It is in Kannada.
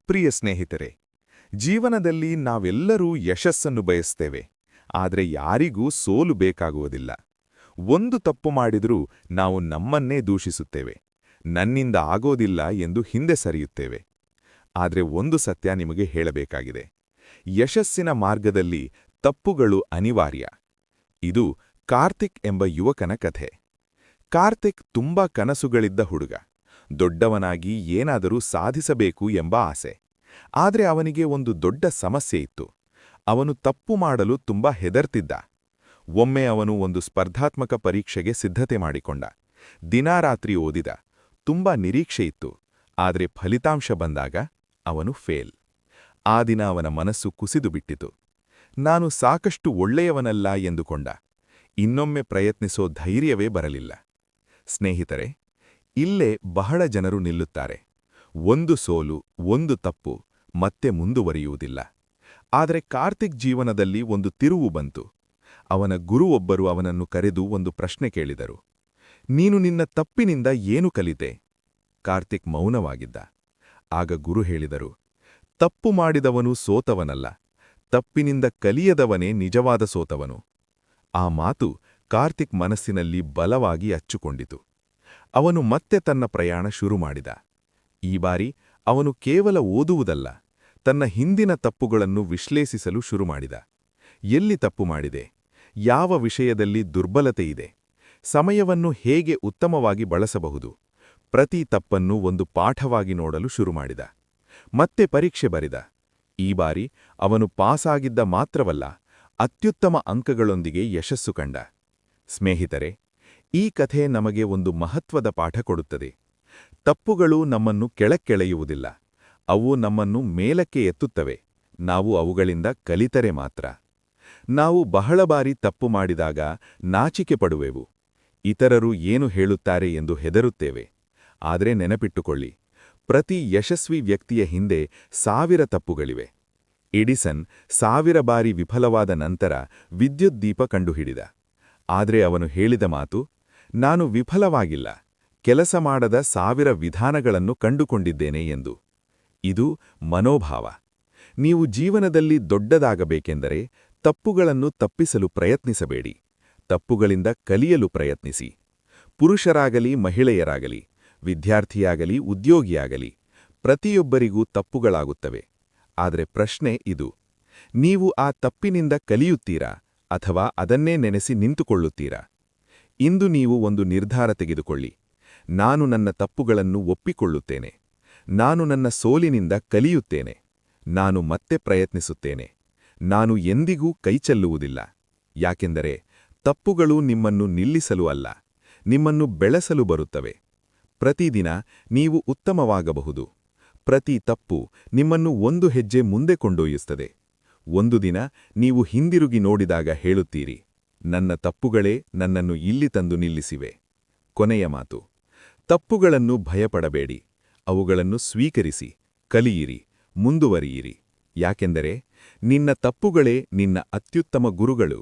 ಪ್ರಿಯ ಸ್ನೇಹಿತರೆ, ಜೀವನದಲ್ಲಿ ನಾವೆಲ್ಲರೂ ಯಶಸ್ಸನ್ನು ಬಯಸ್ತೇವೆ. ಆದರೆ ಯಾರಿಗೂ ಸೋಲು ಬೇಕಾಗುವುದಿಲ್ಲ. ಒಂದು ತಪ್ಪು ಮಾಡಿದರೂ ನಾವು ನಮ್ಮನ್ನೇ ದೂಷಿಸುತ್ತೇವೆ. ನನ್ನಿಂದ ಆಗೋದಿಲ್ಲ ಎಂದು ಹಿಂದೆ ಸರಿಯುತ್ತೇವೆ. ಆದರೆ ಒಂದು ಸತ್ಯ ನಿಮಗೆ ಹೇಳಬೇಕಾಗಿದೆ. ಯಶಸ್ಸಿನ ಮಾರ್ಗದಲ್ಲಿ ತಪ್ಪುಗಳು ಅನಿವಾರ್ಯ. ಇದು ಕಾರ್ತಿಕ್ ಎಂಬ ಯುವಕನ ಕಥೆ. ಕಾರ್ತಿಕ್ ತುಂಬಾ ಕನಸುಗಳಿದ್ದ ಹುಡುಗ. ದೊಡ್ಡವನಾಗಿ ಏನಾದರೂ ಸಾಧಿಸಬೇಕು ಎಂಬ ಆಸೆ. ಆದರೆ ಅವನಿಗೆ ಒಂದು ದೊಡ್ಡ ಸಮಸ್ಯೆ ಇತ್ತು. ಅವನು ತಪ್ಪು ಮಾಡಲು ತುಂಬಾ ಹೆದರ್ತಿದ್ದ. ಒಮ್ಮೆ ಅವನು ಒಂದು ಸ್ಪರ್ಧಾತ್ಮಕ ಪರೀಕ್ಷೆಗೆ ಸಿದ್ಧತೆ ಮಾಡಿಕೊಂಡ. ದಿನಾರಾತ್ರಿ ಓದಿದ. ತುಂಬಾ ನಿರೀಕ್ಷೆಯಿತ್ತು. ಆದರೆ ಫಲಿತಾಂಶ ಬಂದಾಗ ಅವನು ಫೇಲ್. ಆ ದಿನ ಅವನ ಮನಸ್ಸು ಕುಸಿದು ಬಿಟ್ಟಿತು. ನಾನು ಸಾಕಷ್ಟು ಒಳ್ಳೆಯವನಲ್ಲ ಎಂದುಕೊಂಡ. ಇನ್ನೊಮ್ಮೆ ಪ್ರಯತ್ನಿಸೋ ಧೈರ್ಯವೇ ಬರಲಿಲ್ಲ. ಸ್ನೇಹಿತರೆ, ಇಲ್ಲೇ ಬಹಳ ಜನರು ನಿಲ್ಲುತ್ತಾರೆ. ಒಂದು ಸೋಲು, ಒಂದು ತಪ್ಪು, ಮತ್ತೆ ಮುಂದುವರಿಯುವುದಿಲ್ಲ. ಆದರೆ ಕಾರ್ತಿಕ್ ಜೀವನದಲ್ಲಿ ಒಂದು ತಿರುವು ಬಂತು. ಅವನ ಗುರುವೊಬ್ಬರು ಅವನನ್ನು ಕರೆದು ಒಂದು ಪ್ರಶ್ನೆ ಕೇಳಿದರು. ನೀನು ನಿನ್ನ ತಪ್ಪಿನಿಂದ ಏನು ಕಲಿತೆ? ಕಾರ್ತಿಕ್ ಮೌನವಾಗಿದ್ದ. ಆಗ ಗುರು ಹೇಳಿದರು, ತಪ್ಪು ಮಾಡಿದವನು ಸೋತವನಲ್ಲ, ತಪ್ಪಿನಿಂದ ಕಲಿಯದವನೇ ನಿಜವಾದ ಸೋತವನು. ಆ ಮಾತು ಕಾರ್ತಿಕ್ ಮನಸ್ಸಿನಲ್ಲಿ ಬಲವಾಗಿ ಅಚ್ಚುಕೊಂಡಿತು. ಅವನು ಮತ್ತೆ ತನ್ನ ಪ್ರಯಾಣ ಶುರು ಮಾಡಿದ. ಈ ಬಾರಿ ಅವನು ಕೇವಲ ಓದುವುದಲ್ಲ, ತನ್ನ ಹಿಂದಿನ ತಪ್ಪುಗಳನ್ನು ವಿಶ್ಲೇಷಿಸಲು ಶುರುಮಾಡಿದ. ಎಲ್ಲಿ ತಪ್ಪು ಮಾಡಿದೆ? ಯಾವ ವಿಷಯದಲ್ಲಿ ದುರ್ಬಲತೆಯಿದೆ? ಸಮಯವನ್ನು ಹೇಗೆ ಉತ್ತಮವಾಗಿ ಬಳಸಬಹುದು? ಪ್ರತಿ ತಪ್ಪನ್ನು ಒಂದು ಪಾಠವಾಗಿ ನೋಡಲು ಶುರುಮಾಡಿದ. ಮತ್ತೆ ಪರೀಕ್ಷೆ ಬರೆದ. ಈ ಬಾರಿ ಅವನು ಪಾಸಾಗಿದ್ದ ಮಾತ್ರವಲ್ಲ, ಅತ್ಯುತ್ತಮ ಅಂಕಗಳೊಂದಿಗೆ ಯಶಸ್ಸು ಕಂಡ. ಸ್ನೇಹಿತರೆ, ಈ ಕಥೆ ನಮಗೆ ಒಂದು ಮಹತ್ವದ ಪಾಠ ಕೊಡುತ್ತದೆ. ತಪ್ಪುಗಳು ನಮ್ಮನ್ನು ಕೆಳಕ್ಕೆಳೆಯುವುದಿಲ್ಲ, ಅವು ನಮ್ಮನ್ನು ಮೇಲಕ್ಕೆ ಎತ್ತುತ್ತವೆ. ನಾವು ಅವುಗಳಿಂದ ಕಲಿತರೆ ಮಾತ್ರ. ನಾವು ಬಹಳ ಬಾರಿ ತಪ್ಪು ಮಾಡಿದಾಗ ನಾಚಿಕೆ ಪಡುವೆವು. ಇತರರು ಏನು ಹೇಳುತ್ತಾರೆ ಎಂದು ಹೆದರುತ್ತೇವೆ. ಆದರೆ ನೆನಪಿಟ್ಟುಕೊಳ್ಳಿ, ಪ್ರತಿ ಯಶಸ್ವಿ ವ್ಯಕ್ತಿಯ ಹಿಂದೆ 1000 ತಪ್ಪುಗಳಿವೆ. ಎಡಿಸನ್ 1000 ಬಾರಿ ವಿಫಲವಾದ ನಂತರ ವಿದ್ಯುತ್ ದೀಪ ಕಂಡುಹಿಡಿದ. ಆದರೆ ಅವನು ಹೇಳಿದ ಮಾತು, ನಾನು ವಿಫಲವಾಗಿಲ್ಲ, ಕೆಲಸ ಮಾಡದ 1000 ವಿಧಾನಗಳನ್ನು ಕಂಡುಕೊಂಡಿದ್ದೇನೆ ಎಂದು. ಇದು ಮನೋಭಾವ. ನೀವು ಜೀವನದಲ್ಲಿ ದೊಡ್ಡದಾಗಬೇಕೆಂದರೆ ತಪ್ಪುಗಳನ್ನು ತಪ್ಪಿಸಲು ಪ್ರಯತ್ನಿಸಬೇಡಿ, ತಪ್ಪುಗಳಿಂದ ಕಲಿಯಲು ಪ್ರಯತ್ನಿಸಿ. ಪುರುಷರಾಗಲಿ ಮಹಿಳೆಯರಾಗಲಿ, ವಿದ್ಯಾರ್ಥಿಯಾಗಲಿ ಉದ್ಯೋಗಿಯಾಗಲಿ, ಪ್ರತಿಯೊಬ್ಬರಿಗೂ ತಪ್ಪುಗಳಾಗುತ್ತವೆ. ಆದರೆ ಪ್ರಶ್ನೆ ಇದು, ನೀವು ಆ ತಪ್ಪಿನಿಂದ ಕಲಿಯುತ್ತೀರಾ ಅಥವಾ ಅದನ್ನೇ ನೆನೆಸಿ ನಿಂತುಕೊಳ್ಳುತ್ತೀರಾ? ಇಂದು ನೀವು ಒಂದು ನಿರ್ಧಾರ ತೆಗೆದುಕೊಳ್ಳಿ. ನಾನು ನನ್ನ ತಪ್ಪುಗಳನ್ನು ಒಪ್ಪಿಕೊಳ್ಳುತ್ತೇನೆ. ನಾನು ನನ್ನ ಸೋಲಿನಿಂದ ಕಲಿಯುತ್ತೇನೆ. ನಾನು ಮತ್ತೆ ಪ್ರಯತ್ನಿಸುತ್ತೇನೆ. ನಾನು ಎಂದಿಗೂ ಕೈಚೆಲ್ಲುವುದಿಲ್ಲ. ಯಾಕೆಂದರೆ ತಪ್ಪುಗಳು ನಿಮ್ಮನ್ನು ನಿಲ್ಲಿಸಲು ಅಲ್ಲ, ನಿಮ್ಮನ್ನು ಬೆಳೆಸಲು ಬರುತ್ತವೆ. ಪ್ರತಿದಿನ ನೀವು ಉತ್ತಮವಾಗಬಹುದು. ಪ್ರತಿ ತಪ್ಪು ನಿಮ್ಮನ್ನು ಒಂದು ಹೆಜ್ಜೆ ಮುಂದೆ ಕೊಂಡೊಯ್ಯುತ್ತದೆ. ಒಂದು ದಿನ ನೀವು ಹಿಂದಿರುಗಿ ನೋಡಿದಾಗ ಹೇಳುತ್ತೀರಿ, ನನ್ನ ತಪ್ಪುಗಳೇ ನನ್ನನ್ನು ಇಲ್ಲಿ ತಂದು ನಿಲ್ಲಿಸಿವೆ. ಕೊನೆಯ ಮಾತು, ತಪ್ಪುಗಳನ್ನು ಭಯಪಡಬೇಡಿ, ಅವುಗಳನ್ನು ಸ್ವೀಕರಿಸಿ, ಕಲಿಯಿರಿ, ಮುಂದುವರಿಯಿರಿ. ಯಾಕೆಂದರೆ ನಿನ್ನ ತಪ್ಪುಗಳೇ ನಿನ್ನ ಅತ್ಯುತ್ತಮ ಗುರುಗಳು.